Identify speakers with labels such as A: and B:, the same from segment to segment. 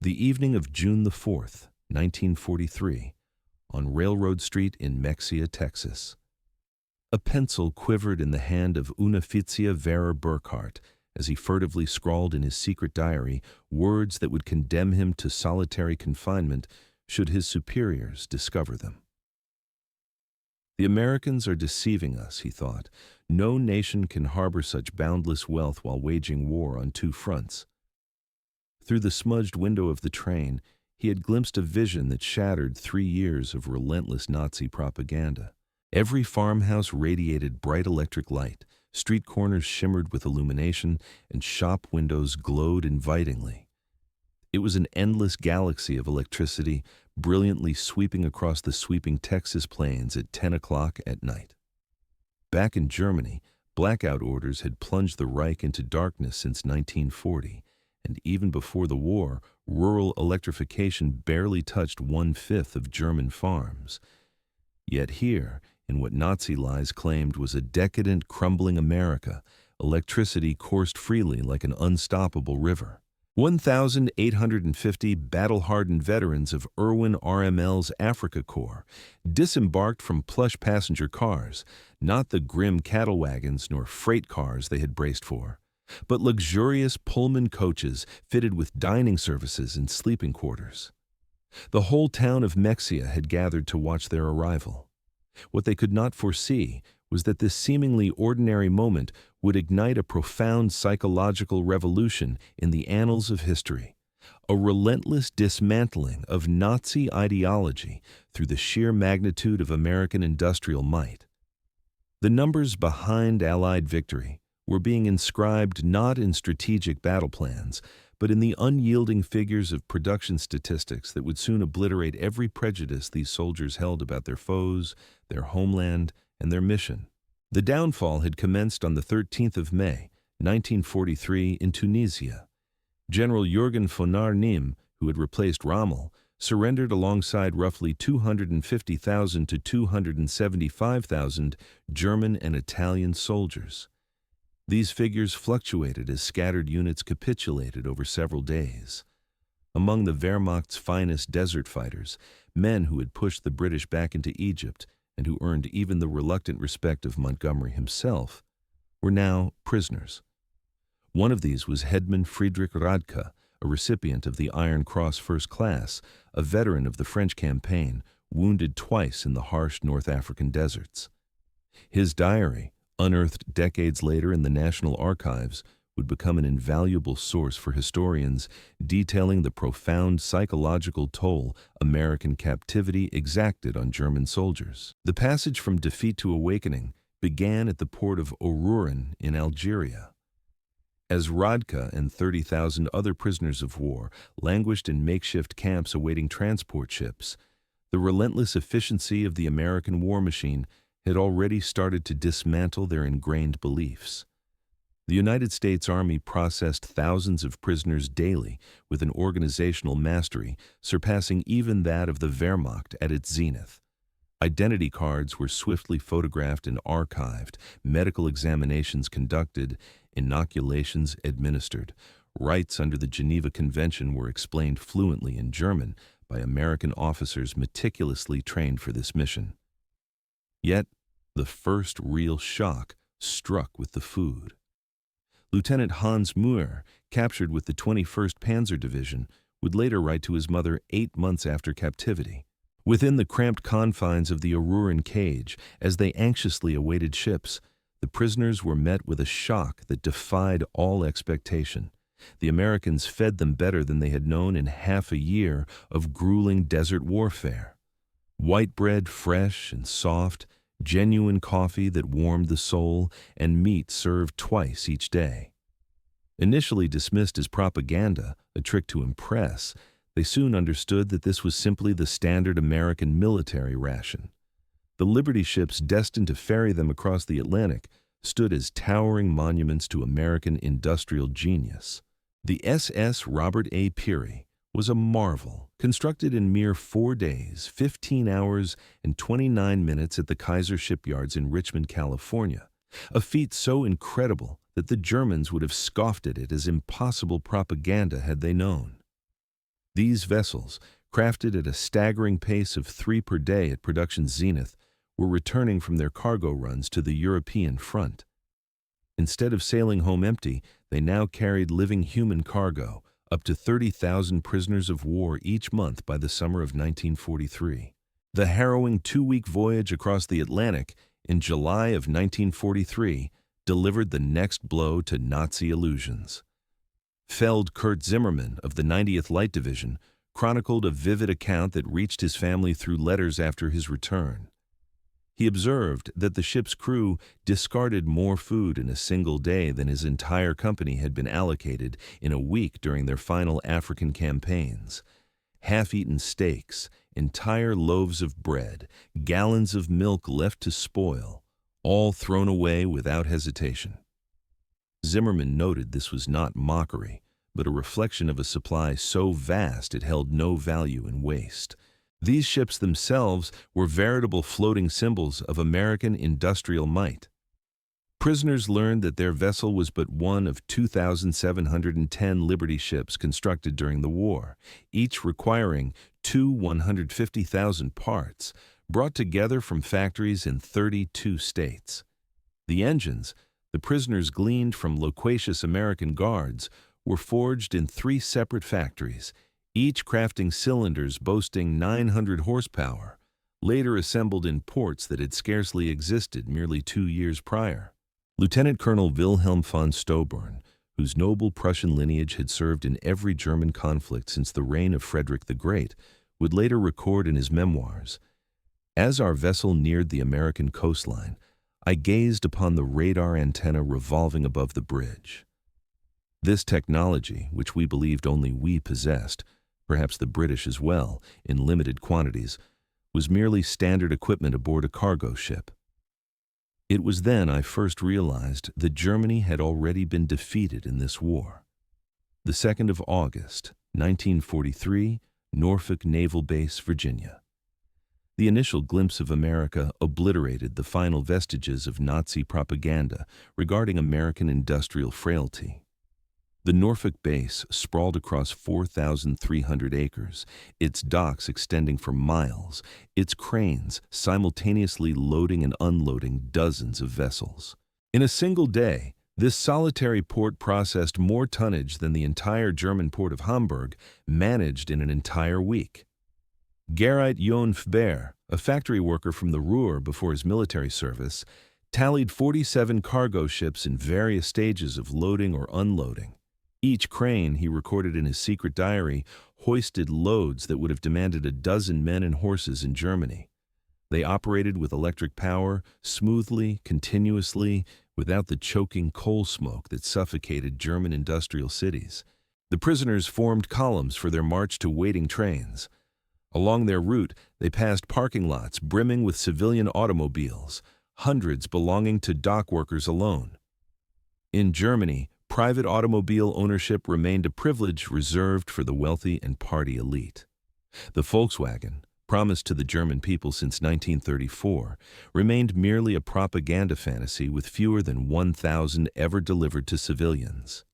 A: The evening of June the 4th, 1943, on Railroad Street in Mexia, Texas. A pencil quivered in the hand of Unifizia Vera Burkhardt as he furtively scrawled in his secret diary words that would condemn him to solitary confinement should his superiors discover them. The Americans are deceiving us, he thought. No nation can harbor such boundless wealth while waging war on two fronts. Through the smudged window of the train, he had glimpsed a vision that shattered 3 years of relentless Nazi propaganda. Every farmhouse radiated bright electric light, street corners shimmered with illumination, and shop windows glowed invitingly. It was an endless galaxy of electricity, brilliantly sweeping across the sweeping Texas plains at 10 o'clock at night. Back in Germany, blackout orders had plunged the Reich into darkness since 1940, and even before the war, rural electrification barely touched 1/5 of German farms. Yet here, in what Nazi lies claimed was a decadent, crumbling America, electricity coursed freely like an unstoppable river. 1,850 battle-hardened veterans of Irwin RML's Africa Corps disembarked from plush passenger cars, not the grim cattle wagons nor freight cars they had braced for, but luxurious Pullman coaches fitted with dining services and sleeping quarters. The whole town of Mexia had gathered to watch their arrival. What they could not foresee was that this seemingly ordinary moment would ignite a profound psychological revolution in the annals of history, a relentless dismantling of Nazi ideology through the sheer magnitude of American industrial might. The numbers behind Allied victory were being inscribed not in strategic battle plans, but in the unyielding figures of production statistics that would soon obliterate every prejudice these soldiers held about their foes, their homeland, and their mission. The downfall had commenced on the 13th of May, 1943, in Tunisia. General Jürgen von Arnim, who had replaced Rommel, surrendered alongside roughly 250,000 to 275,000 German and Italian soldiers. These figures fluctuated as scattered units capitulated over several days. Among the Wehrmacht's finest desert fighters, men who had pushed the British back into Egypt and who earned even the reluctant respect of Montgomery himself, were now prisoners. One of these was Headman Friedrich Radke, a recipient of the Iron Cross First Class, a veteran of the French campaign, wounded twice in the harsh North African deserts. His diary, unearthed decades later in the National Archives, would become an invaluable source for historians detailing the profound psychological toll American captivity exacted on German soldiers. The passage from defeat to awakening began at the port of Oruran in Algeria. As Radke and 30,000 other prisoners of war languished in makeshift camps awaiting transport ships, the relentless efficiency of the American war machine had already started to dismantle their ingrained beliefs. The United States Army processed thousands of prisoners daily with an organizational mastery surpassing even that of the Wehrmacht at its zenith. Identity cards were swiftly photographed and archived, medical examinations conducted, inoculations administered. Rights under the Geneva Convention were explained fluently in German by American officers meticulously trained for this mission. Yet, the first real shock struck with the food. Lieutenant Hans Muir, captured with the 21st Panzer Division, would later write to his mother 8 months after captivity. Within the cramped confines of the Oruran cage, as they anxiously awaited ships, the prisoners were met with a shock that defied all expectation. The Americans fed them better than they had known in half a year of grueling desert warfare. White bread, fresh and soft, genuine coffee that warmed the soul, and meat served twice each day. Initially dismissed as propaganda, a trick to impress, they soon understood that this was simply the standard American military ration. The Liberty ships destined to ferry them across the Atlantic stood as towering monuments to American industrial genius. The SS Robert A. Peary was a marvel, constructed in mere 4 days, 15 hours, and 29 minutes at the Kaiser shipyards in Richmond, California, a feat so incredible that the Germans would have scoffed at it as impossible propaganda had they known. These vessels, crafted at a staggering pace of 3 per day at production zenith, were returning from their cargo runs to the European front. Instead of sailing home empty, they now carried living human cargo, up to 30,000 prisoners of war each month by the summer of 1943. The harrowing 2-week voyage across the Atlantic in July of 1943 delivered the next blow to Nazi illusions. Feld Kurt Zimmermann of the 90th Light Division chronicled a vivid account that reached his family through letters after his return. He observed that the ship's crew discarded more food in a single day than his entire company had been allocated in a week during their final African campaigns. Half-eaten steaks, entire loaves of bread, gallons of milk left to spoil, all thrown away without hesitation. Zimmermann noted this was not mockery, but a reflection of a supply so vast it held no value in waste. These ships themselves were veritable floating symbols of American industrial might. Prisoners learned that their vessel was but one of 2,710 Liberty ships constructed during the war, each requiring 150,000 parts, brought together from factories in 32 states. The engines, the prisoners gleaned from loquacious American guards, were forged in 3 separate factories, each crafting cylinders boasting 900 horsepower, later assembled in ports that had scarcely existed merely 2 years prior. Lieutenant Colonel Wilhelm von Stauborn, whose noble Prussian lineage had served in every German conflict since the reign of Frederick the Great, would later record in his memoirs, "As our vessel neared the American coastline, I gazed upon the radar antenna revolving above the bridge. This technology, which we believed only we possessed, perhaps the British as well, in limited quantities, was merely standard equipment aboard a cargo ship. It was then I first realized that Germany had already been defeated in this war." The 2nd of August, 1943, Norfolk Naval Base, Virginia. The initial glimpse of America obliterated the final vestiges of Nazi propaganda regarding American industrial frailty. The Norfolk base sprawled across 4,300 acres, its docks extending for miles, its cranes simultaneously loading and unloading dozens of vessels. In a single day, this solitary port processed more tonnage than the entire German port of Hamburg managed in an entire week. Gerrit Jon Fber, a factory worker from the Ruhr before his military service, tallied 47 cargo ships in various stages of loading or unloading. Each crane, he recorded in his secret diary, hoisted loads that would have demanded a dozen men and horses in Germany. They operated with electric power, smoothly, continuously, without the choking coal smoke that suffocated German industrial cities. The prisoners formed columns for their march to waiting trains. Along their route, they passed parking lots brimming with civilian automobiles, hundreds belonging to dock workers alone. In Germany, private automobile ownership remained a privilege reserved for the wealthy and party elite. The Volkswagen, promised to the German people since 1934, remained merely a propaganda fantasy with fewer than 1,000 ever delivered to civilians.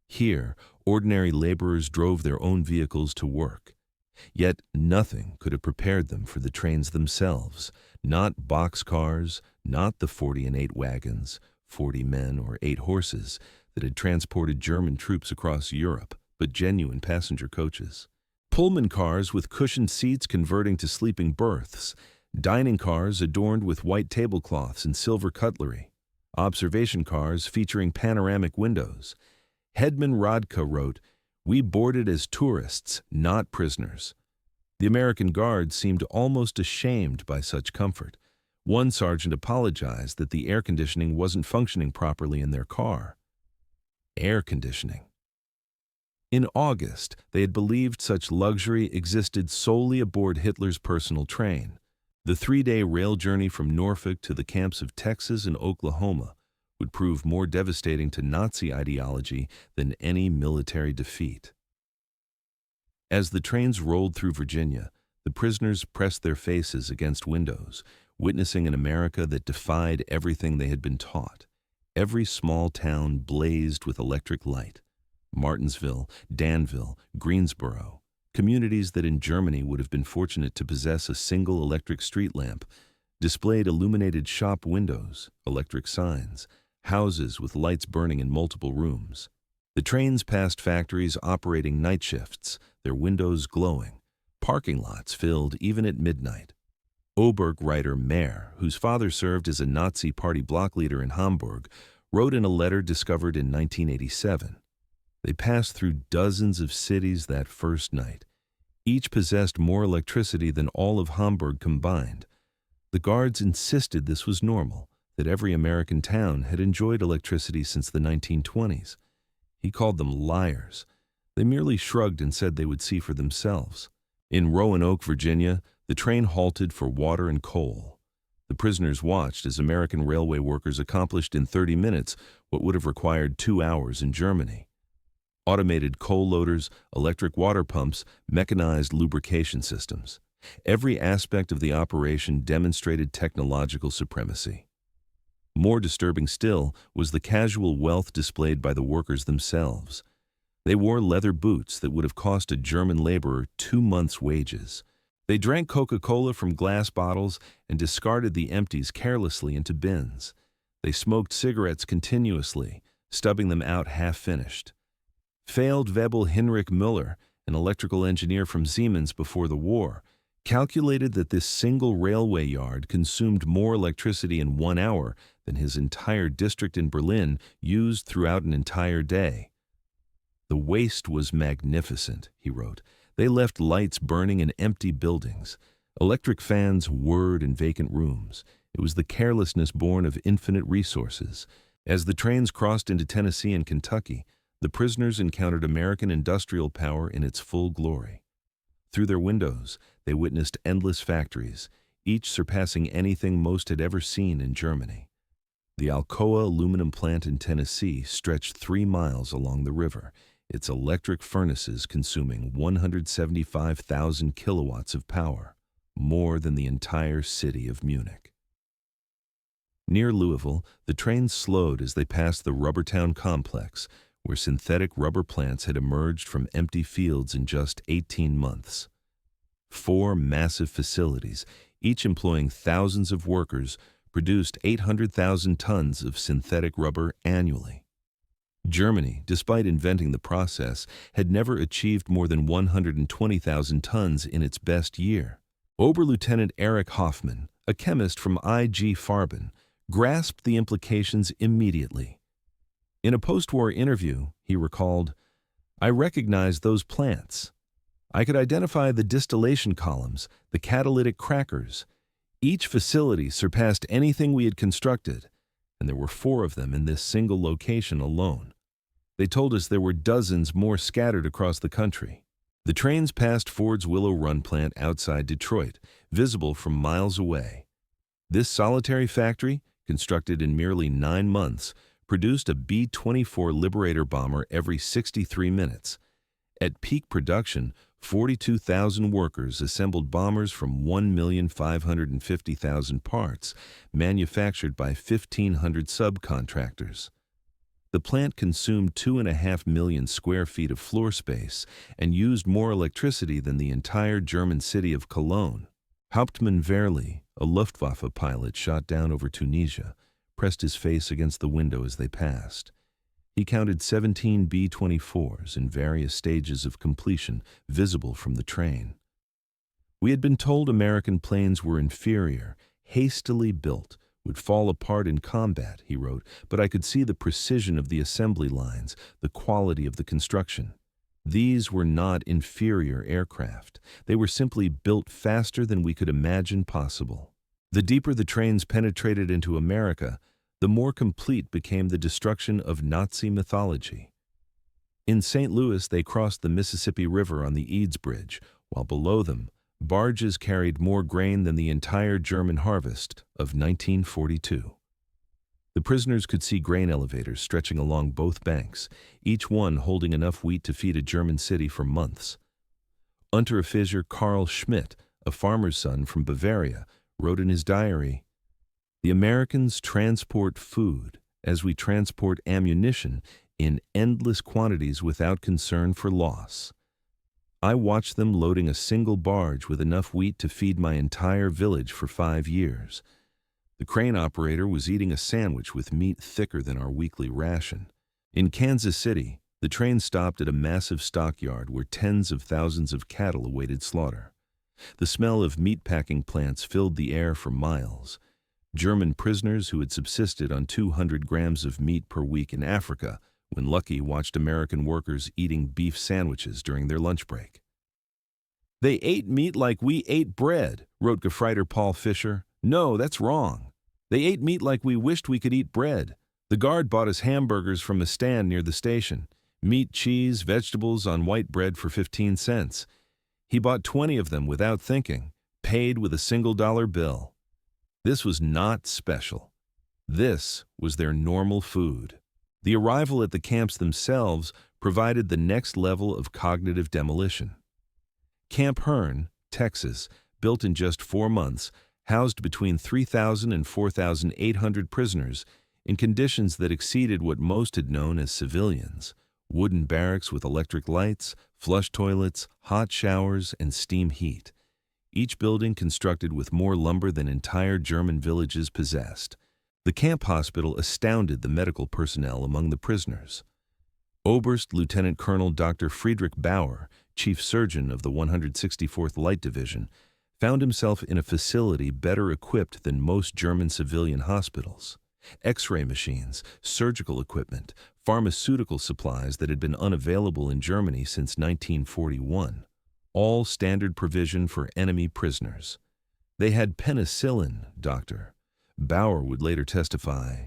A: Here, ordinary laborers drove their own vehicles to work. Yet nothing could have prepared them for the trains themselves, not boxcars, not the 40 and 8 wagons, 40 men or 8 horses, that had transported German troops across Europe, but genuine passenger coaches. Pullman cars with cushioned seats converting to sleeping berths, dining cars adorned with white tablecloths and silver cutlery, observation cars featuring panoramic windows. Hedman Rodka wrote, "We boarded as tourists, not prisoners." The American Guard seemed almost ashamed by such comfort. One sergeant apologized that the air conditioning wasn't functioning properly in their car. Air conditioning. In August, they had believed such luxury existed solely aboard Hitler's personal train. The 3-day rail journey from Norfolk to the camps of Texas and Oklahoma would prove more devastating to Nazi ideology than any military defeat. As the trains rolled through Virginia, the prisoners pressed their faces against windows, witnessing an America that defied everything they had been taught. Every small town blazed with electric light. Martinsville, Danville, Greensboro. Communities that in Germany would have been fortunate to possess a single electric street lamp displayed illuminated shop windows, electric signs, houses with lights burning in multiple rooms. The trains passed factories operating night shifts, their windows glowing, parking lots filled even at midnight. Oberg writer Mayer, whose father served as a Nazi party bloc leader in Hamburg, wrote in a letter discovered in 1987. They passed through dozens of cities that first night. Each possessed more electricity than all of Hamburg combined. The guards insisted this was normal, that every American town had enjoyed electricity since the 1920s. He called them liars. They merely shrugged and said they would see for themselves. In Roanoke, Virginia, the train halted for water and coal. The prisoners watched as American railway workers accomplished in 30 minutes what would have required 2 hours in Germany. Automated coal loaders, electric water pumps, mechanized lubrication systems. Every aspect of the operation demonstrated technological supremacy. More disturbing still was the casual wealth displayed by the workers themselves. They wore leather boots that would have cost a German laborer 2 months' wages. They drank Coca-Cola from glass bottles and discarded the empties carelessly into bins. They smoked cigarettes continuously, stubbing them out half-finished. Failed Webel Hinrich Müller, an electrical engineer from Siemens before the war, calculated that this single railway yard consumed more electricity in 1 hour than his entire district in Berlin used throughout an entire day. The waste was magnificent, he wrote. They left lights burning in empty buildings. Electric fans whirred in vacant rooms. It was the carelessness born of infinite resources. As the trains crossed into Tennessee and Kentucky, the prisoners encountered American industrial power in its full glory. Through their windows, they witnessed endless factories, each surpassing anything most had ever seen in Germany. The Alcoa aluminum plant in Tennessee stretched 3 miles along the river, its electric furnaces consuming 175,000 kilowatts of power, more than the entire city of Munich. Near Louisville, the trains slowed as they passed the Rubbertown complex, where synthetic rubber plants had emerged from empty fields in just 18 months. 4 massive facilities, each employing thousands of workers, produced 800,000 tons of synthetic rubber annually. Germany, despite inventing the process, had never achieved more than 120,000 tons in its best year. Oberlieutenant Erich Hoffmann, a chemist from IG Farben, grasped the implications immediately. In a post-war interview, he recalled, "I recognized those plants. I could identify the distillation columns, the catalytic crackers. Each facility surpassed anything we had constructed, and there were 4 of them in this single location alone. They told us there were dozens more scattered across the country." The trains passed Ford's Willow Run plant outside Detroit, visible from miles away. This solitary factory, constructed in merely 9 months, produced a B-24 Liberator bomber every 63 minutes. At peak production, 42,000 workers assembled bombers from 1,550,000 parts, manufactured by 1,500 subcontractors. The plant consumed 2.5 million square feet of floor space and used more electricity than the entire German city of Cologne. Hauptmann Wehrli, a Luftwaffe pilot shot down over Tunisia, pressed his face against the window as they passed. He counted 17 B-24s in various stages of completion visible from the train. "We had been told American planes were inferior, hastily built, would fall apart in combat," he wrote, "but I could see the precision of the assembly lines, the quality of the construction. These were not inferior aircraft. They were simply built faster than we could imagine possible." The deeper the trains penetrated into America, the more complete became the destruction of Nazi mythology. In St. Louis, they crossed the Mississippi River on the Eads Bridge, while below them, barges carried more grain than the entire German harvest of 1942. The prisoners could see grain elevators stretching along both banks, each one holding enough wheat to feed a German city for months. Unteroffizier Karl Schmidt, a farmer's son from Bavaria, wrote in his diary, "The Americans transport food, as we transport ammunition, in endless quantities without concern for loss. I watched them loading a single barge with enough wheat to feed my entire village for 5 years. The crane operator was eating a sandwich with meat thicker than our weekly ration. In Kansas City, the train stopped at a massive stockyard where tens of thousands of cattle awaited slaughter. The smell of meatpacking plants filled the air for miles. German prisoners who had subsisted on 200 grams of meat per week in Africa, when lucky, watched American workers eating beef sandwiches during their lunch break. "They ate meat like we ate bread," wrote Gefreiter Paul Fischer. "No, that's wrong. They ate meat like we wished we could eat bread. The guard bought us hamburgers from a stand near the station. Meat, cheese, vegetables on white bread for 15 cents. He bought 20 of them without thinking, paid with a $1 bill. This was not special. This was their normal food." The arrival at the camps themselves provided the next level of cognitive demolition. Camp Hearn, Texas, built in just 4 months, housed between 3,000 and 4,800 prisoners in conditions that exceeded what most had known as civilians: wooden barracks with electric lights, flush toilets, hot showers, and steam heat. Each building constructed with more lumber than entire German villages possessed. The camp hospital astounded the medical personnel among the prisoners. Oberst Lieutenant Colonel Dr. Friedrich Bauer, chief surgeon of the 164th Light Division, found himself in a facility better equipped than most German civilian hospitals. X-ray machines, surgical equipment, pharmaceutical supplies that had been unavailable in Germany since 1941. All standard provision for enemy prisoners. "They had penicillin, Doctor," Bauer would later testify.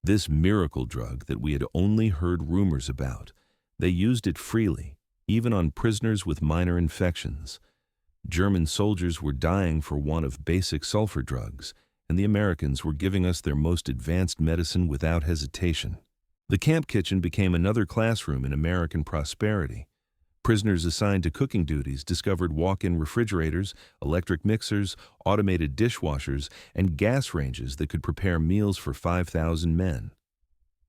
A: "This miracle drug that we had only heard rumors about. They used it freely, even on prisoners with minor infections. German soldiers were dying for want of basic sulfur drugs, and the Americans were giving us their most advanced medicine without hesitation." The camp kitchen became another classroom in American prosperity. Prisoners assigned to cooking duties discovered walk-in refrigerators, electric mixers, automated dishwashers, and gas ranges that could prepare meals for 5,000 men.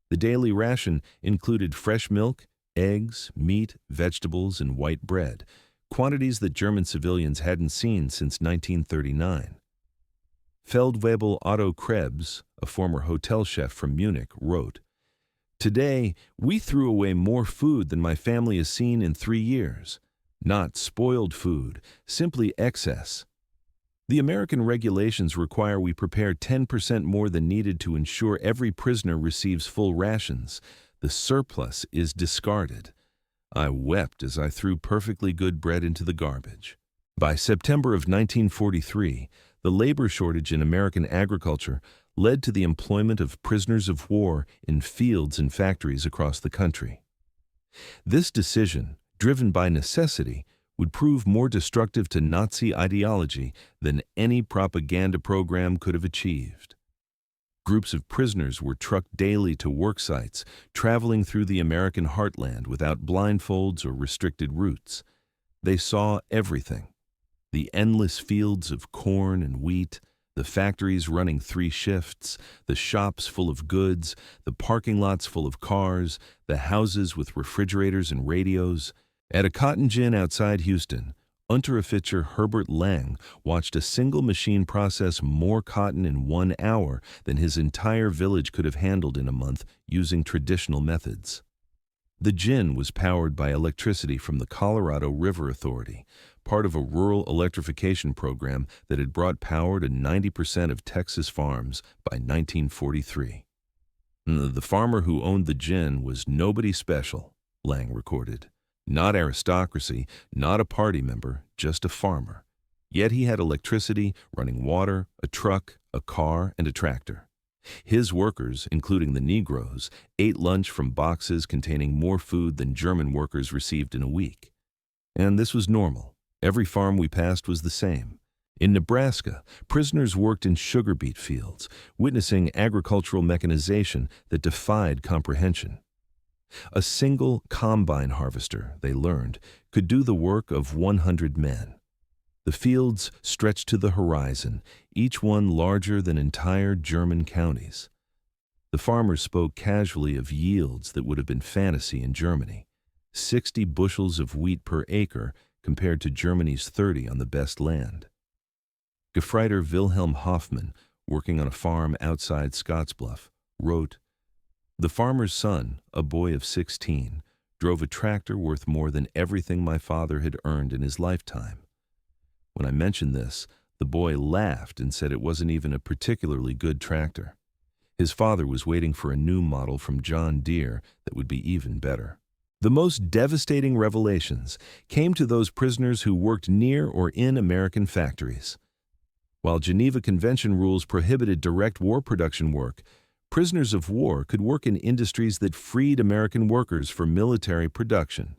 A: The daily ration included fresh milk, eggs, meat, vegetables, and white bread, quantities that German civilians hadn't seen since 1939. Feldwebel Otto Krebs, a former hotel chef from Munich, wrote, "Today, we threw away more food than my family has seen in 3 years. Not spoiled food, simply excess. The American regulations require we prepare 10% more than needed to ensure every prisoner receives full rations. The surplus is discarded. I wept as I threw perfectly good bread into the garbage." By September of 1943, the labor shortage in American agriculture led to the employment of prisoners of war in fields and factories across the country. This decision, driven by necessity, would prove more destructive to Nazi ideology than any propaganda program could have achieved. Groups of prisoners were trucked daily to work sites, traveling through the American heartland without blindfolds or restricted routes. They saw everything: the endless fields of corn and wheat, the factories running 3 shifts, the shops full of goods, the parking lots full of cars, the houses with refrigerators and radios. At a cotton gin outside Houston, Unteroffizier Herbert Lang watched a single machine process more cotton in 1 hour than his entire village could have handled in a month using traditional methods. The gin was powered by electricity from the Colorado River Authority, part of a rural electrification program that had brought power to 90% of Texas farms by 1943. The farmer who owned the gin was nobody special, Lang recorded. Not aristocracy, not a party member, just a farmer. Yet he had electricity, running water, a truck, a car, and a tractor. His workers, including the Negroes, ate lunch from boxes containing more food than German workers received in a week. And this was normal. Every farm we passed was the same. In Nebraska, prisoners worked in sugar beet fields, witnessing agricultural mechanization that defied comprehension. A single combine harvester, they learned, could do the work of 100 men. The fields stretched to the horizon, each one larger than entire German counties. The farmers spoke casually of yields that would have been fantasy in Germany. 60 bushels of wheat per acre compared to Germany's 30 on the best land. Gefreiter Wilhelm Hoffmann, working on a farm outside Scottsbluff, wrote, "The farmer's son, a boy of 16, drove a tractor worth more than everything my father had earned in his lifetime. When I mentioned this, the boy laughed and said it wasn't even a particularly good tractor. His father was waiting for a new model from John Deere that would be even better." The most devastating revelations came to those prisoners who worked near or in American factories. While Geneva Convention rules prohibited direct war production work, prisoners of war could work in industries that freed American workers for military production.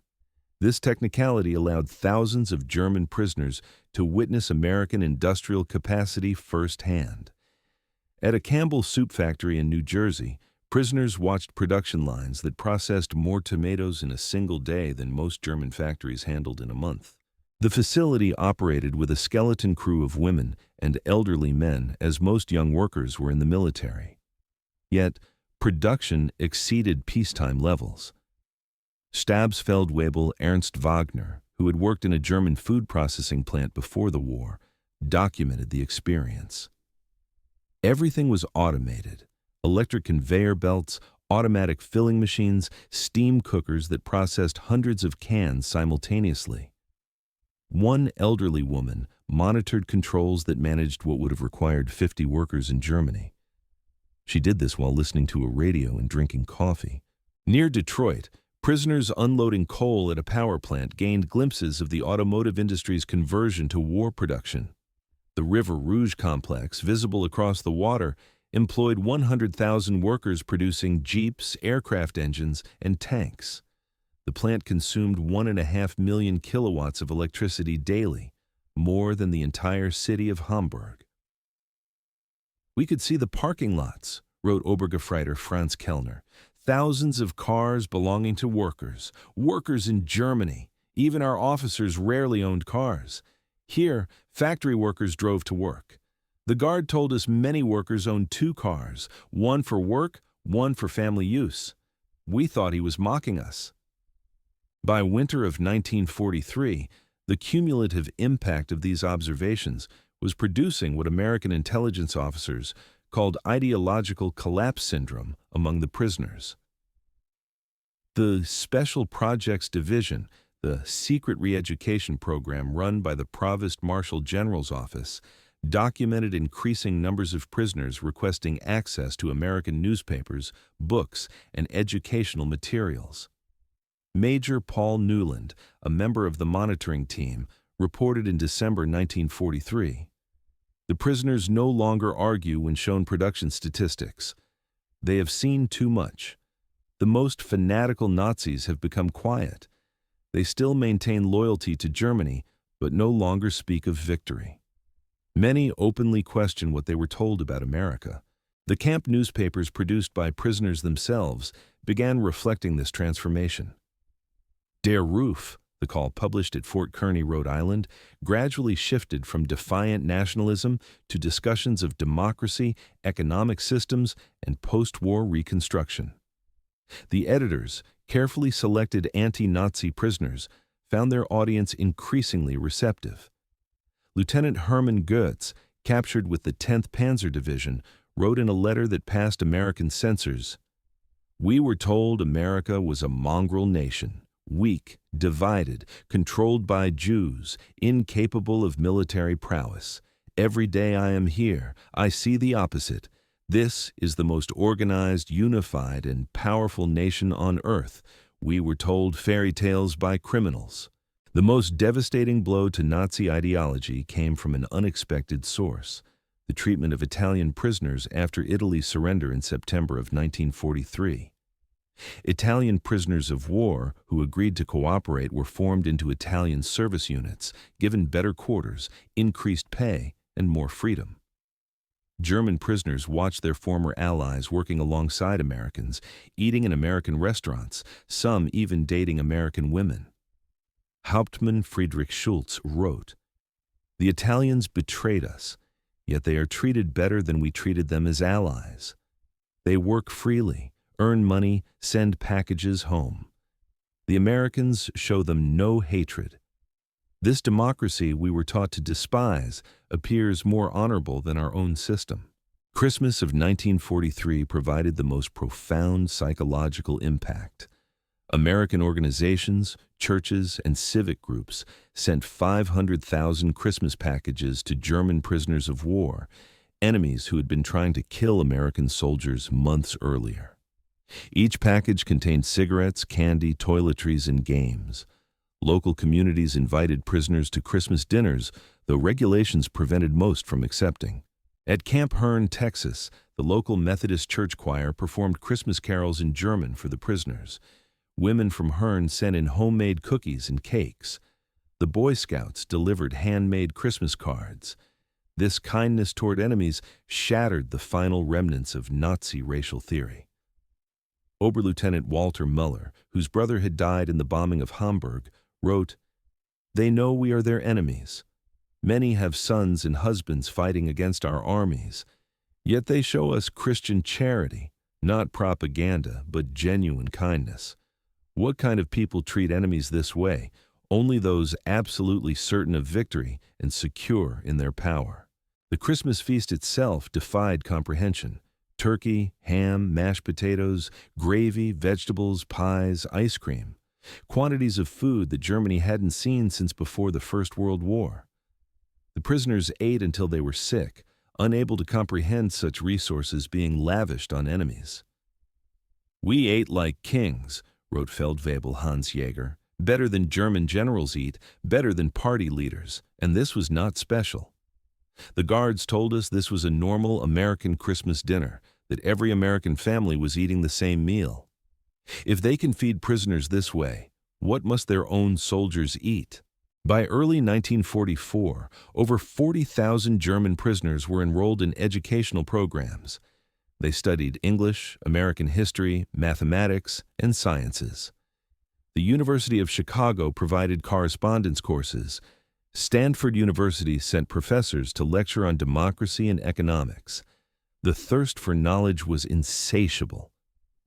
A: This technicality allowed thousands of German prisoners to witness American industrial capacity firsthand. At a Campbell soup factory in New Jersey, prisoners watched production lines that processed more tomatoes in a single day than most German factories handled in a month. The facility operated with a skeleton crew of women and elderly men, as most young workers were in the military. Yet, production exceeded peacetime levels. Stabsfeldwebel Ernst Wagner, who had worked in a German food processing plant before the war, documented the experience. Everything was automated: electric conveyor belts, automatic filling machines, steam cookers that processed hundreds of cans simultaneously. One elderly woman monitored controls that managed what would have required 50 workers in Germany. She did this while listening to a radio and drinking coffee. Near Detroit, prisoners unloading coal at a power plant gained glimpses of the automotive industry's conversion to war production. The River Rouge complex, visible across the water, employed 100,000 workers producing jeeps, aircraft engines, and tanks. The plant consumed 1.5 million kilowatts of electricity daily, more than the entire city of Hamburg. "We could see the parking lots," wrote Obergefreiter Franz Kellner. "Thousands of cars belonging to workers, workers in Germany. Even our officers rarely owned cars. Here, factory workers drove to work. The guard told us many workers owned 2 cars, one for work, one for family use. We thought he was mocking us." By winter of 1943, the cumulative impact of these observations was producing what American intelligence officers called ideological collapse syndrome among the prisoners. The Special Projects Division, the secret re-education program run by the Provost Marshal General's Office, documented increasing numbers of prisoners requesting access to American newspapers, books, and educational materials. Major Paul Newland, a member of the monitoring team, reported in December 1943, "The prisoners no longer argue when shown production statistics. They have seen too much. The most fanatical Nazis have become quiet. They still maintain loyalty to Germany, but no longer speak of victory. Many openly question what they were told about America." The camp newspapers produced by prisoners themselves began reflecting this transformation. Der Ruf, the call published at Fort Kearny, Rhode Island, gradually shifted from defiant nationalism to discussions of democracy, economic systems, and post-war reconstruction. The editors, carefully selected anti-Nazi prisoners, found their audience increasingly receptive. Lieutenant Hermann Goetz, captured with the 10th Panzer Division, wrote in a letter that passed American censors, "We were told America was a mongrel nation, weak, divided, controlled by Jews, incapable of military prowess. Every day I am here, I see the opposite. This is the most organized, unified, and powerful nation on earth. We were told fairy tales by criminals." The most devastating blow to Nazi ideology came from an unexpected source: the treatment of Italian prisoners after Italy's surrender in September of 1943. Italian prisoners of war who agreed to cooperate were formed into Italian service units, given better quarters, increased pay, and more freedom. German prisoners watched their former allies working alongside Americans, eating in American restaurants, some even dating American women. Hauptmann Friedrich Schulz wrote, "The Italians betrayed us, yet they are treated better than we treated them as allies. They work freely, earn money, send packages home. The Americans show them no hatred. This democracy we were taught to despise appears more honorable than our own system. Christmas of 1943 provided the most profound psychological impact. American organizations, churches, and civic groups sent 500,000 Christmas packages to German prisoners of war, enemies who had been trying to kill American soldiers months earlier. Each package contained cigarettes, candy, toiletries, and games. Local communities invited prisoners to Christmas dinners, though regulations prevented most from accepting. At Camp Hearn, Texas, the local Methodist church choir performed Christmas carols in German for the prisoners. Women from Hearn sent in homemade cookies and cakes. The Boy Scouts delivered handmade Christmas cards. This kindness toward enemies shattered the final remnants of Nazi racial theory. Oberlieutenant Walter Muller, whose brother had died in the bombing of Hamburg, wrote, "They know we are their enemies. Many have sons and husbands fighting against our armies. Yet they show us Christian charity, not propaganda, but genuine kindness. What kind of people treat enemies this way? Only those absolutely certain of victory and secure in their power." The Christmas feast itself defied comprehension. Turkey, ham, mashed potatoes, gravy, vegetables, pies, ice cream. Quantities of food that Germany hadn't seen since before the First World War. The prisoners ate until they were sick, unable to comprehend such resources being lavished on enemies. "We ate like kings," wrote Feldwebel Hans Jaeger. "Better than German generals eat, better than party leaders, and this was not special." The guards told us this was a normal American Christmas dinner, that every American family was eating the same meal. If they can feed prisoners this way, what must their own soldiers eat? By early 1944, over 40,000 German prisoners were enrolled in educational programs. They studied English, American history, mathematics, and sciences. The University of Chicago provided correspondence courses. Stanford University sent professors to lecture on democracy and economics. The thirst for knowledge was insatiable.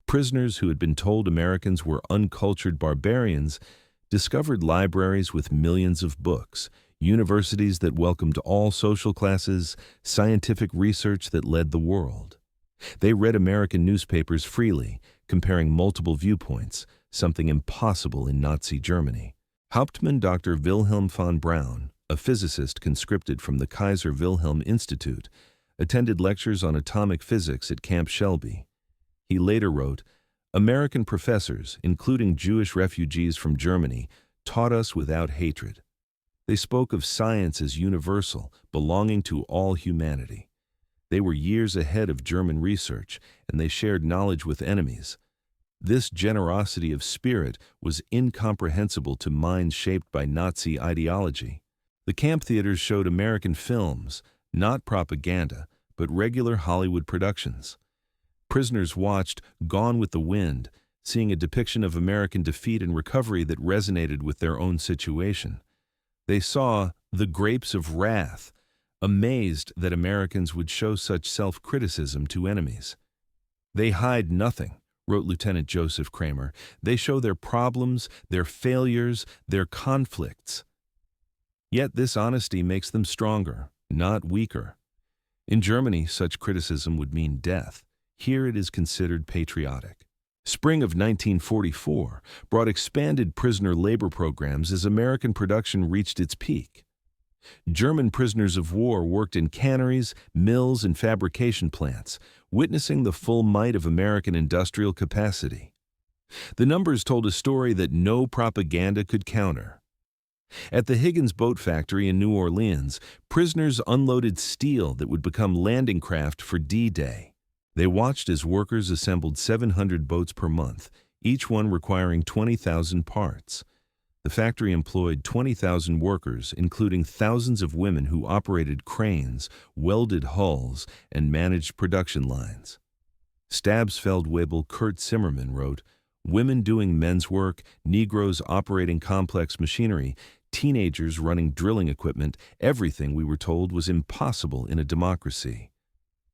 A: Prisoners who had been told Americans were uncultured barbarians discovered libraries with millions of books, universities that welcomed all social classes, scientific research that led the world. They read American newspapers freely, comparing multiple viewpoints, something impossible in Nazi Germany. Hauptmann Dr. Wilhelm von Braun, a physicist conscripted from the Kaiser Wilhelm Institute, attended lectures on atomic physics at Camp Shelby. He later wrote, "American professors, including Jewish refugees from Germany, taught us without hatred. They spoke of science as universal, belonging to all humanity. They were years ahead of German research, and they shared knowledge with enemies. This generosity of spirit was incomprehensible to minds shaped by Nazi ideology." The camp theaters showed American films, not propaganda, but regular Hollywood productions. Prisoners watched Gone with the Wind, seeing a depiction of American defeat and recovery that resonated with their own situation. They saw The Grapes of Wrath, amazed that Americans would show such self-criticism to enemies. "They hide nothing," wrote Lieutenant Joseph Kramer. "They show their problems, their failures, their conflicts. Yet this honesty makes them stronger, not weaker." In Germany, such criticism would mean death. Here it is considered patriotic. Spring of 1944 brought expanded prisoner labor programs as American production reached its peak. German prisoners of war worked in canneries, mills, and fabrication plants, witnessing the full might of American industrial capacity. The numbers told a story that no propaganda could counter. At the Higgins Boat Factory in New Orleans, prisoners unloaded steel that would become landing craft for D-Day. They watched as workers assembled 700 boats per month, each one requiring 20,000 parts. The factory employed 20,000 workers, including thousands of women who operated cranes, welded hulls, and managed production lines. Stabsfeldwebel Kurt Zimmermann wrote, "Women doing men's work, Negroes operating complex machinery, teenagers running drilling equipment, everything we were told was impossible in a democracy."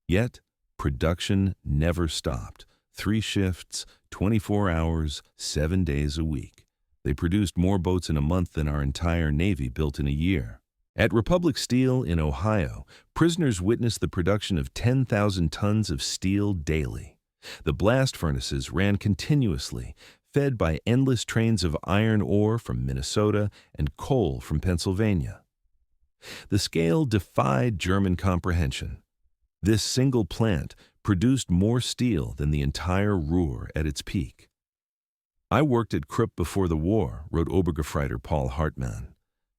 A: Yet, production never stopped. 3 shifts, 24 hours, 7 days a week. They produced more boats in a month than our entire Navy built in a year. At Republic Steel in Ohio, prisoners witnessed the production of 10,000 tons of steel daily. The blast furnaces ran continuously, fed by endless trains of iron ore from Minnesota and coal from Pennsylvania. The scale defied German comprehension. This single plant produced more steel than the entire Ruhr at its peak. "I worked at Krupp before the war," wrote Obergefreiter Paul Hartmann.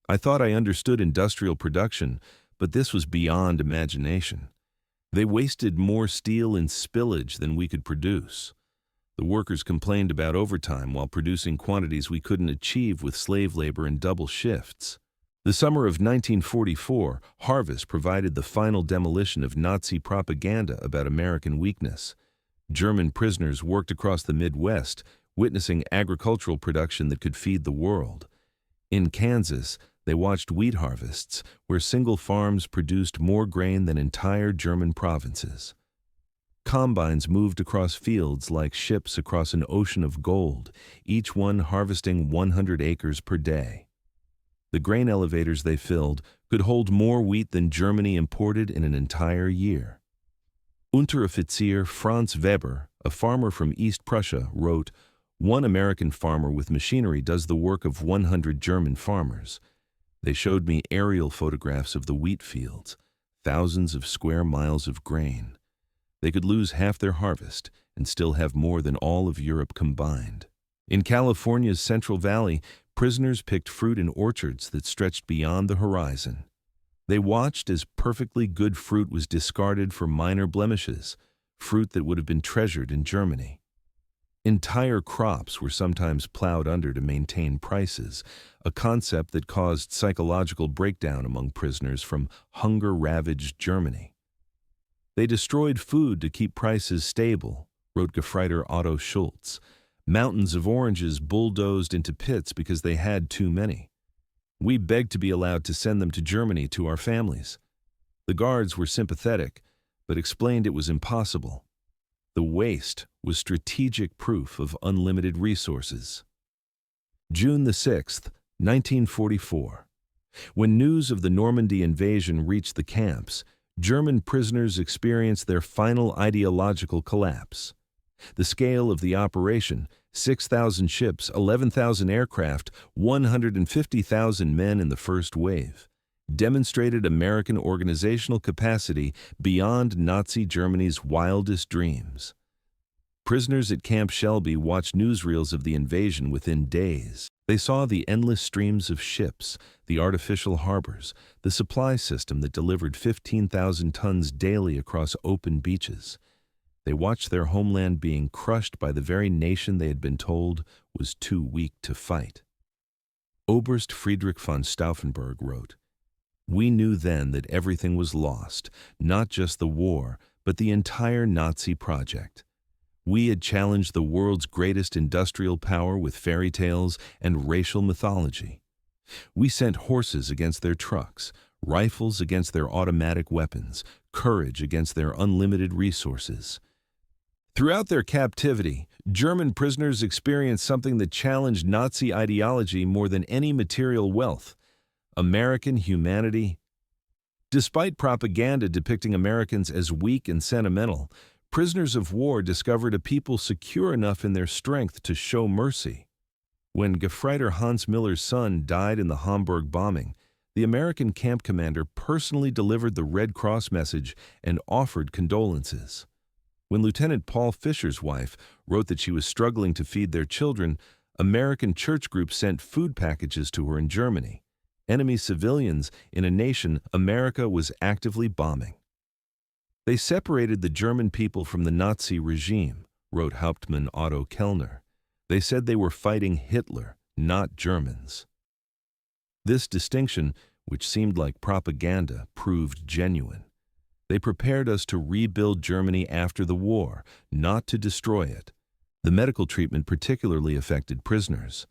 A: "I thought I understood industrial production, but this was beyond imagination. They wasted more steel in spillage than we could produce. The workers complained about overtime while producing quantities we couldn't achieve with slave labor and double shifts." The summer of 1944, harvest provided the final demolition of Nazi propaganda about American weakness. German prisoners worked across the Midwest, witnessing agricultural production that could feed the world. In Kansas, they watched wheat harvests, where single farms produced more grain than entire German provinces. Combines moved across fields like ships across an ocean of gold, each one harvesting 100 acres per day. The grain elevators they filled could hold more wheat than Germany imported in an entire year. Unteroffizier Franz Weber, a farmer from East Prussia, wrote, "One American farmer with machinery does the work of 100 German farmers. They showed me aerial photographs of the wheat fields, thousands of square miles of grain. They could lose half their harvest and still have more than all of Europe combined." In California's Central Valley, prisoners picked fruit in orchards that stretched beyond the horizon. They watched as perfectly good fruit was discarded for minor blemishes, fruit that would have been treasured in Germany. Entire crops were sometimes plowed under to maintain prices, a concept that caused psychological breakdown among prisoners from hunger-ravaged Germany. "They destroyed food to keep prices stable," wrote Gefreiter Otto Schultz. "Mountains of oranges bulldozed into pits because they had too many. We begged to be allowed to send them to Germany to our families. The guards were sympathetic, but explained it was impossible. The waste was strategic proof of unlimited resources." June the 6th, 1944. When news of the Normandy invasion reached the camps, German prisoners experienced their final ideological collapse. The scale of the operation, 6,000 ships, 11,000 aircraft, 150,000 men in the first wave, demonstrated American organizational capacity beyond Nazi Germany's wildest dreams. Prisoners at Camp Shelby watched newsreels of the invasion within days. They saw the endless streams of ships, the artificial harbors, the supply system that delivered 15,000 tons daily across open beaches. They watched their homeland being crushed by the very nation they had been told was too weak to fight. Oberst Friedrich von Stauffenberg wrote, "We knew then that everything was lost, not just the war, but the entire Nazi project. We had challenged the world's greatest industrial power with fairy tales and racial mythology. We sent horses against their trucks, rifles against their automatic weapons, courage against their unlimited resources." Throughout their captivity, German prisoners experienced something that challenged Nazi ideology more than any material wealth: American humanity. Despite propaganda depicting Americans as weak and sentimental, prisoners of war discovered a people secure enough in their strength to show mercy. When Gefreiter Hans Miller's son died in the Hamburg bombing, the American camp commander personally delivered the Red Cross message and offered condolences. When Lieutenant Paul Fisher's wife wrote that she was struggling to feed their children, American church groups sent food packages to her in Germany, enemy civilians in a nation America was actively bombing. "They separated the German people from the Nazi regime," wrote Hauptmann Otto Kellner. "They said they were fighting Hitler, not Germans." This distinction, which seemed like propaganda, proved genuine. They prepared us to rebuild Germany after the war, not to destroy it. The medical treatment particularly affected prisoners.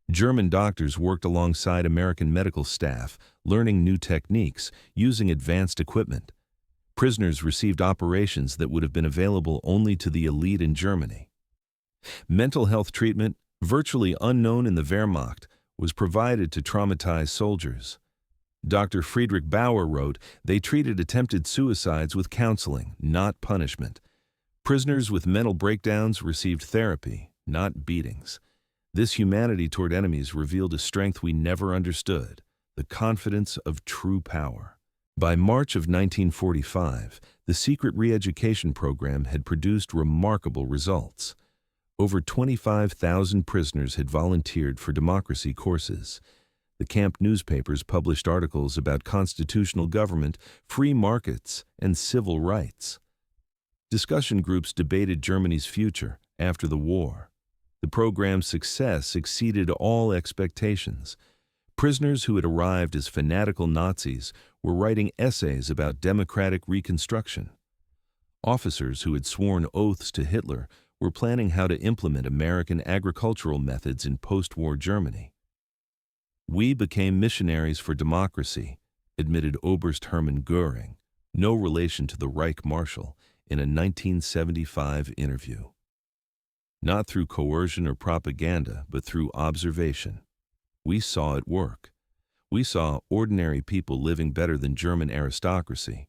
A: German doctors worked alongside American medical staff, learning new techniques, using advanced equipment. Prisoners received operations that would have been available only to the elite in Germany. Mental health treatment, virtually unknown in the Wehrmacht, was provided to traumatize soldiers. Dr. Friedrich Bauer wrote, "They treated attempted suicides with counseling, not punishment. Prisoners with mental breakdowns received therapy, not beatings." This humanity toward enemies revealed a strength we never understood, the confidence of true power. By March of 1945, the secret re-education program had produced remarkable results. Over 25,000 prisoners had volunteered for democracy courses. The camp newspapers published articles about constitutional government, free markets, and civil rights. Discussion groups debated Germany's future after the war. The program's success exceeded all expectations. Prisoners who had arrived as fanatical Nazis were writing essays about democratic reconstruction. Officers who had sworn oaths to Hitler were planning how to implement American agricultural methods in post-war Germany. "We became missionaries for democracy," admitted Oberst Hermann Göring, no relation to the Reich Marshal, in a 1975 interview. Not through coercion or propaganda, but through observation. We saw it work. We saw ordinary people living better than German aristocracy.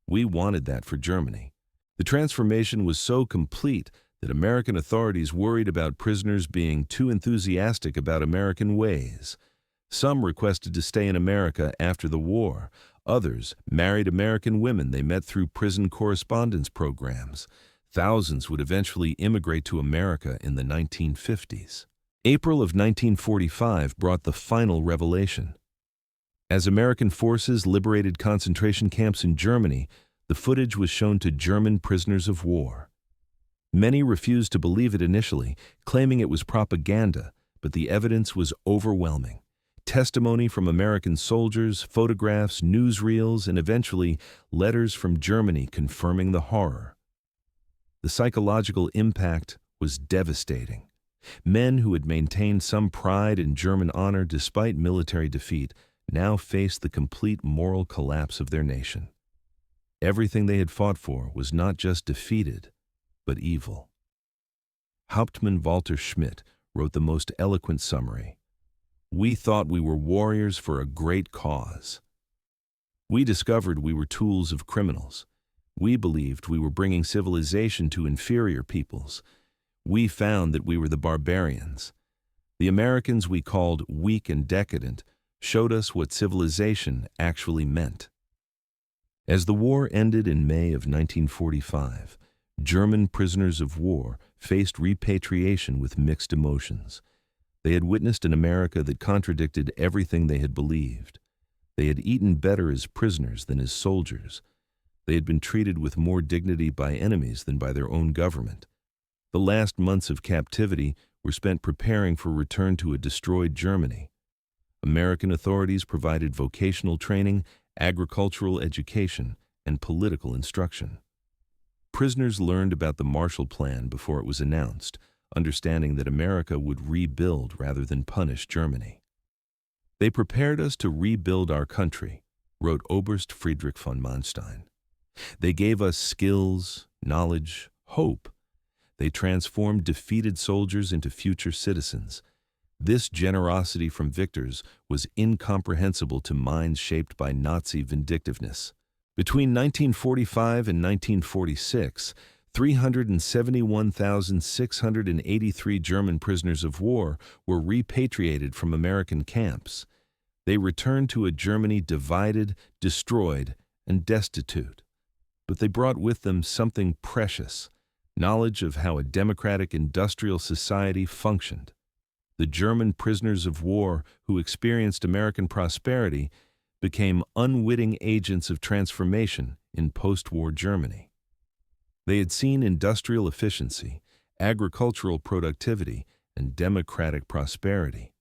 A: We wanted that for Germany. The transformation was so complete that American authorities worried about prisoners being too enthusiastic about American ways. Some requested to stay in America after the war. Others married American women they met through prison correspondence programs. Thousands would eventually immigrate to America in the 1950s. April of 1945 brought the final revelation. As American forces liberated concentration camps in Germany, the footage was shown to German prisoners of war. Many refused to believe it initially, claiming it was propaganda, but the evidence was overwhelming. Testimony from American soldiers, photographs, newsreels, and eventually letters from Germany confirming the horror. The psychological impact was devastating. Men who had maintained some pride in German honor despite military defeat now faced the complete moral collapse of their nation. Everything they had fought for was not just defeated, but evil. Hauptmann Walter Schmidt wrote the most eloquent summary. "We thought we were warriors for a great cause. We discovered we were tools of criminals. We believed we were bringing civilization to inferior peoples. We found that we were the barbarians. The Americans we called weak and decadent showed us what civilization actually meant." As the war ended in May of 1945, German prisoners of war faced repatriation with mixed emotions. They had witnessed an America that contradicted everything they had believed. They had eaten better as prisoners than as soldiers. They had been treated with more dignity by enemies than by their own government. The last months of captivity were spent preparing for return to a destroyed Germany. American authorities provided vocational training, agricultural education, and political instruction. Prisoners learned about the Marshall Plan before it was announced, understanding that America would rebuild rather than punish Germany. "They prepared us to rebuild our country," wrote Oberst Friedrich von Manstein. "They gave us skills, knowledge, hope. They transformed defeated soldiers into future citizens. This generosity from victors was incomprehensible to minds shaped by Nazi vindictiveness." Between 1945 and 1946, 371,683 German prisoners of war were repatriated from American camps. They returned to a Germany divided, destroyed, and destitute. But they brought with them something precious, knowledge of how a democratic industrial society functioned. The German prisoners of war who experienced American prosperity became unwitting agents of transformation in post-war Germany. They had seen industrial efficiency, agricultural productivity, and democratic prosperity.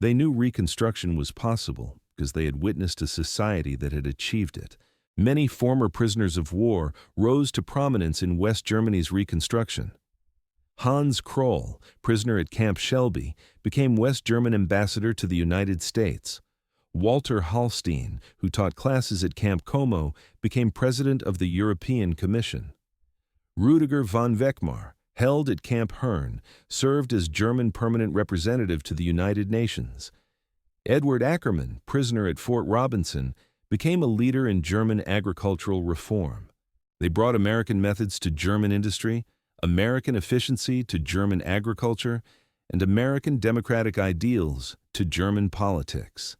A: They knew Reconstruction was possible because they had witnessed a society that had achieved it. Many former prisoners of war rose to prominence in West Germany's Reconstruction. Hans Kroll, prisoner at Camp Shelby, became West German ambassador to the United States. Walter Hallstein, who taught classes at Camp Como, became president of the European Commission. Rüdiger von Weckmar, held at Camp Hearn, served as German permanent representative to the United Nations. Edward Ackerman, prisoner at Fort Robinson, became a leader in German agricultural reform. They brought American methods to German industry, American efficiency to German agriculture, and American democratic ideals to German politics.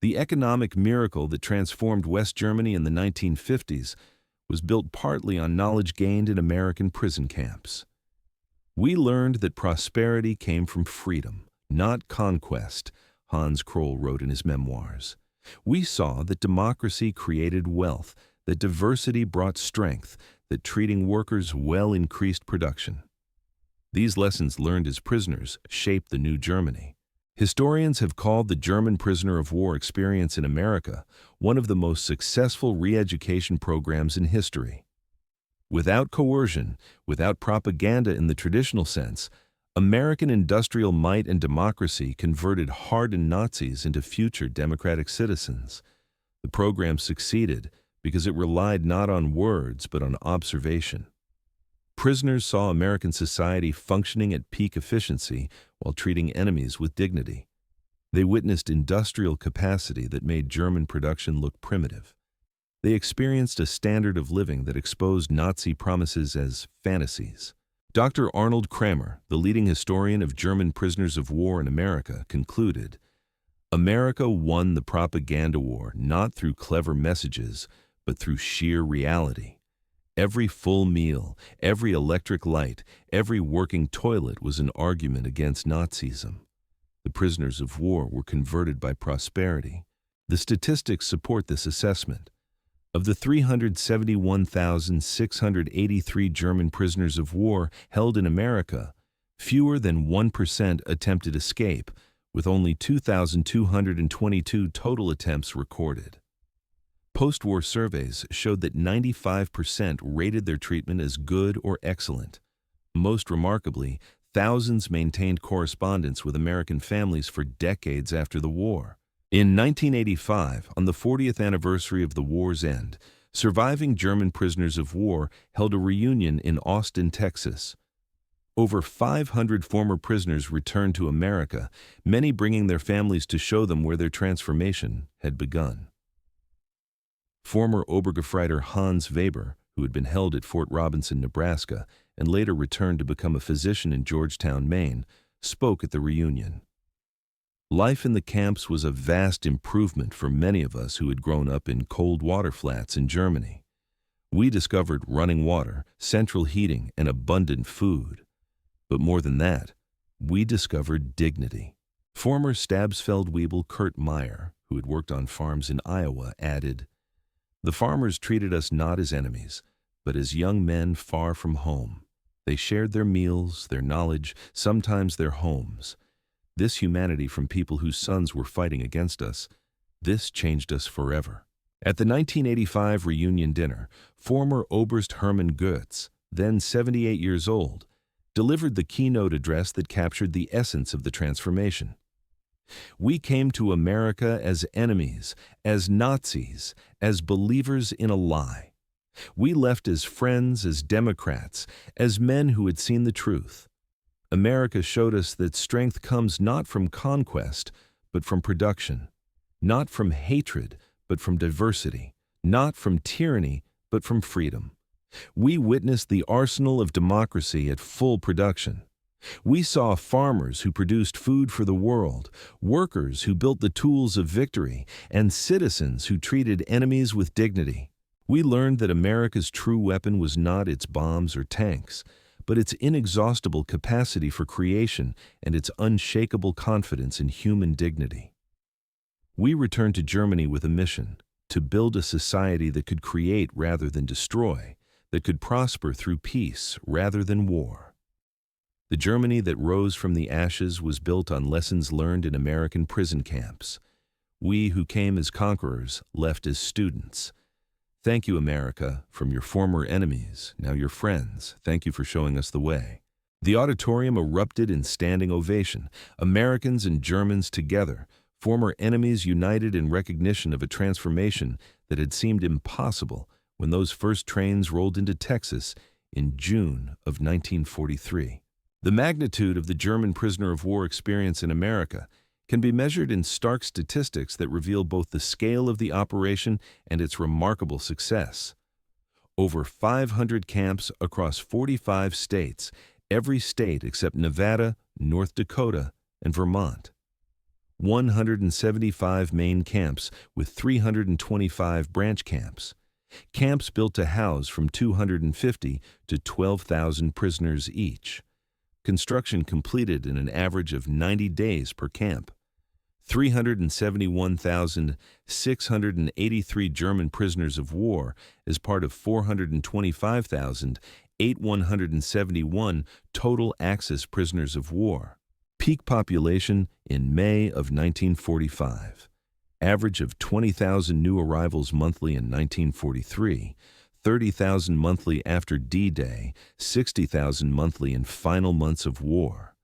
A: The economic miracle that transformed West Germany in the 1950s was built partly on knowledge gained in American prison camps. We learned that prosperity came from freedom, not conquest, Hans Kroll wrote in his memoirs. We saw that democracy created wealth, that diversity brought strength, that treating workers well increased production. These lessons learned as prisoners shaped the new Germany. Historians have called the German prisoner of war experience in America one of the most successful re-education programs in history. Without coercion, without propaganda in the traditional sense, American industrial might and democracy converted hardened Nazis into future democratic citizens. The program succeeded because it relied not on words but on observation. Prisoners saw American society functioning at peak efficiency while treating enemies with dignity. They witnessed industrial capacity that made German production look primitive. They experienced a standard of living that exposed Nazi promises as fantasies. Dr. Arnold Kramer, the leading historian of German prisoners of war in America, concluded, "America won the propaganda war not through clever messages, but through sheer reality. Every full meal, every electric light, every working toilet was an argument against Nazism. The prisoners of war were converted by prosperity." The statistics support this assessment. Of the 371,683 German prisoners of war held in America, fewer than 1% attempted escape, with only 2,222 total attempts recorded. Post-war surveys showed that 95% rated their treatment as good or excellent. Most remarkably, thousands maintained correspondence with American families for decades after the war. In 1985, on the 40th anniversary of the war's end, surviving German prisoners of war held a reunion in Austin, Texas. Over 500 former prisoners returned to America, many bringing their families to show them where their transformation had begun. Former Obergefreiter Hans Weber, who had been held at Fort Robinson, Nebraska, and later returned to become a physician in Georgetown, Maine, spoke at the reunion. Life in the camps was a vast improvement for many of us who had grown up in cold water flats in Germany. We discovered running water, central heating, and abundant food. But more than that, we discovered dignity. Former Stabsfeldwebel Kurt Meyer, who had worked on farms in Iowa, added, "The farmers treated us not as enemies, but as young men far from home. They shared their meals, their knowledge, sometimes their homes. This humanity from people whose sons were fighting against us, this changed us forever." At the 1985 reunion dinner, former Oberst Hermann Goetz, then 78 years old, delivered the keynote address that captured the essence of the transformation. "We came to America as enemies, as Nazis, as believers in a lie. We left as friends, as Democrats, as men who had seen the truth. America showed us that strength comes not from conquest, but from production, not from hatred, but from diversity, not from tyranny, but from freedom. We witnessed the arsenal of democracy at full production. We saw farmers who produced food for the world, workers who built the tools of victory, and citizens who treated enemies with dignity. We learned that America's true weapon was not its bombs or tanks, but its inexhaustible capacity for creation and its unshakable confidence in human dignity. We returned to Germany with a mission, to build a society that could create rather than destroy, that could prosper through peace rather than war. The Germany that rose from the ashes was built on lessons learned in American prison camps. We who came as conquerors left as students. Thank you, America, from your former enemies, now your friends. Thank you for showing us the way." The auditorium erupted in standing ovation, Americans and Germans together, former enemies united in recognition of a transformation that had seemed impossible when those first trains rolled into Texas in June of 1943. The magnitude of the German prisoner of war experience in America can be measured in stark statistics that reveal both the scale of the operation and its remarkable success. Over 500 camps across 45 states, every state except Nevada, North Dakota, and Vermont. 175 main camps with 325 branch camps. Camps built to house from 250 to 12,000 prisoners each. Construction completed in an average of 90 days per camp. 371,683 German prisoners of war as part of 425,171 total Axis prisoners of war. Peak population in May of 1945. Average of 20,000 new arrivals monthly in 1943, 30,000 monthly after D-Day, 60,000 monthly in final months of war.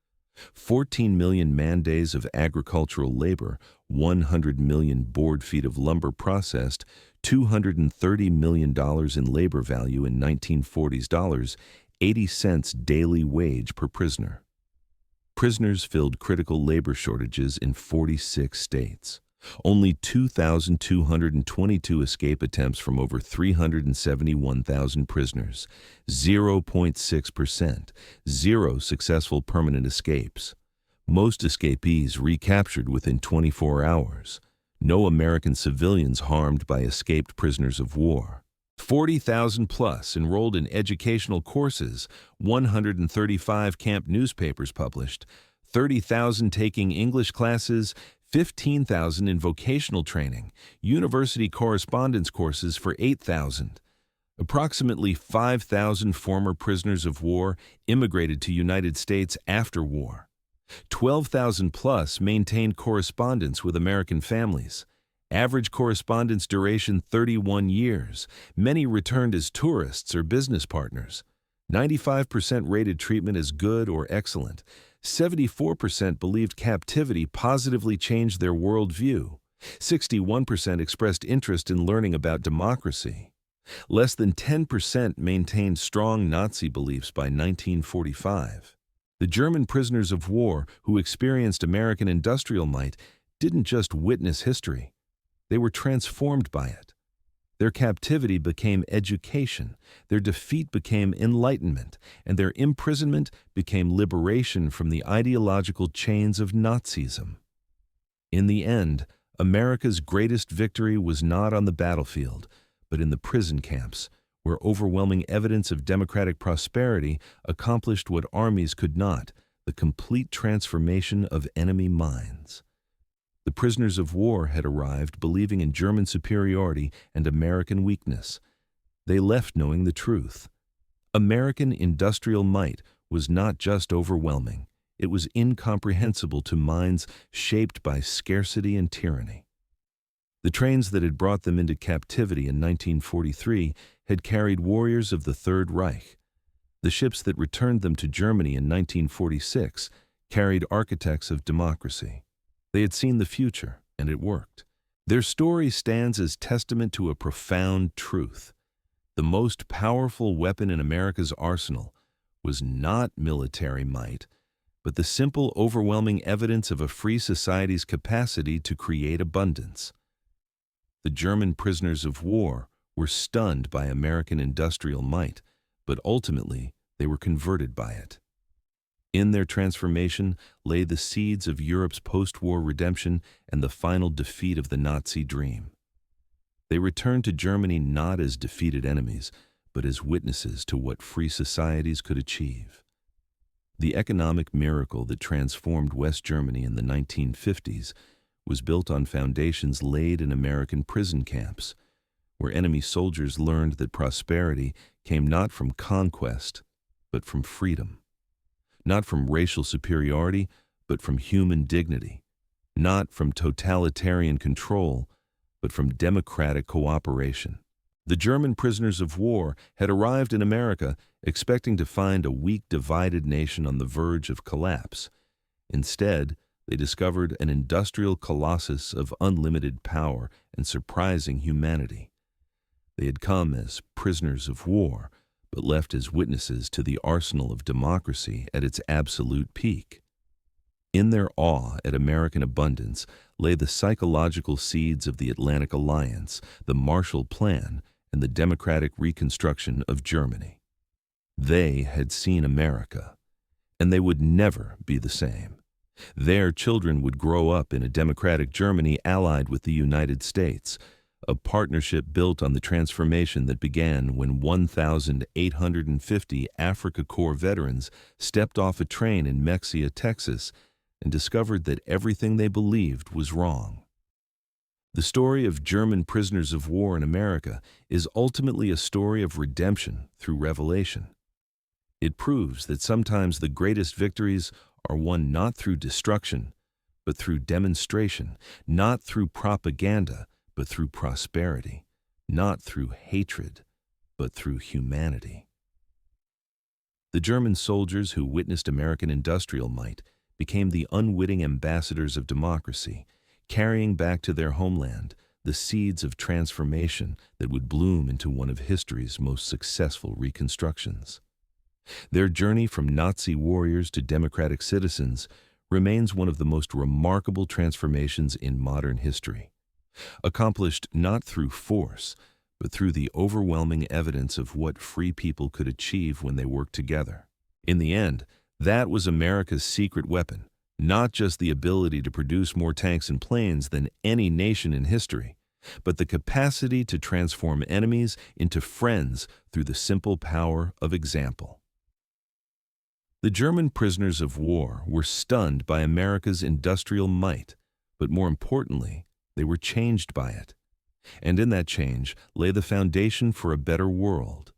A: 14 million man-days of agricultural labor, 100 million board feet of lumber processed, $230 million in labor value in 1940s dollars, 80 cents daily wage per prisoner. Prisoners filled critical labor shortages in 46 states. Only 2,222 escape attempts from over 371,000 prisoners, 0.6%, 0 successful permanent escapes. Most escapees recaptured within 24 hours. No American civilians harmed by escaped prisoners of war. 40,000 plus enrolled in educational courses, 135 camp newspapers published, 30,000 taking English classes, 15,000 in vocational training, university correspondence courses for 8,000. Approximately 5,000 former prisoners of war immigrated to United States after war. 12,000 plus maintained correspondence with American families. Average correspondence duration 31 years. Many returned as tourists or business partners. 95% rated treatment as good or excellent. 74% believed captivity positively changed their worldview. 61% expressed interest in learning about democracy. Less than 10% maintained strong Nazi beliefs by 1945. The German prisoners of war who experienced American industrial might didn't just witness history. They were transformed by it. Their captivity became education, their defeat became enlightenment, and their imprisonment became liberation from the ideological chains of Nazism. In the end, America's greatest victory was not on the battlefield, but in the prison camps, where overwhelming evidence of democratic prosperity accomplished what armies could not, the complete transformation of enemy minds. The prisoners of war had arrived believing in German superiority and American weakness. They left knowing the truth. American industrial might was not just overwhelming, it was incomprehensible to minds shaped by scarcity and tyranny. The trains that had brought them into captivity in 1943 had carried warriors of the Third Reich. The ships that returned them to Germany in 1946 carried architects of democracy. They had seen the future, and it worked. Their story stands as testament to a profound truth. The most powerful weapon in America's arsenal was not military might, but the simple, overwhelming evidence of a free society's capacity to create abundance. The German prisoners of war were stunned by American industrial might, but ultimately they were converted by it. In their transformation lay the seeds of Europe's post-war redemption and the final defeat of the Nazi dream. They returned to Germany not as defeated enemies, but as witnesses to what free societies could achieve. The economic miracle that transformed West Germany in the 1950s was built on foundations laid in American prison camps, where enemy soldiers learned that prosperity came not from conquest, but from freedom. Not from racial superiority, but from human dignity. Not from totalitarian control, but from democratic cooperation. The German prisoners of war had arrived in America expecting to find a weak, divided nation on the verge of collapse. Instead, they discovered an industrial colossus of unlimited power and surprising humanity. They had come as prisoners of war, but left as witnesses to the arsenal of democracy at its absolute peak. In their awe at American abundance lay the psychological seeds of the Atlantic Alliance, the Marshall Plan, and the democratic reconstruction of Germany. They had seen America, and they would never be the same. Their children would grow up in a democratic Germany allied with the United States, a partnership built on the transformation that began when 1,850 Africa Corps veterans stepped off a train in Mexia, Texas, and discovered that everything they believed was wrong. The story of German prisoners of war in America is ultimately a story of redemption through revelation. It proves that sometimes the greatest victories are won not through destruction, but through demonstration, not through propaganda, but through prosperity, not through hatred, but through humanity. The German soldiers who witnessed American industrial might became the unwitting ambassadors of democracy, carrying back to their homeland the seeds of transformation that would bloom into one of history's most successful reconstructions. Their journey from Nazi warriors to democratic citizens remains one of the most remarkable transformations in modern history, accomplished not through force, but through the overwhelming evidence of what free people could achieve when they worked together. In the end, that was America's secret weapon, not just the ability to produce more tanks and planes than any nation in history, but the capacity to transform enemies into friends through the simple power of example. The German prisoners of war were stunned by America's industrial might, but more importantly, they were changed by it. And in that change lay the foundation for a better world.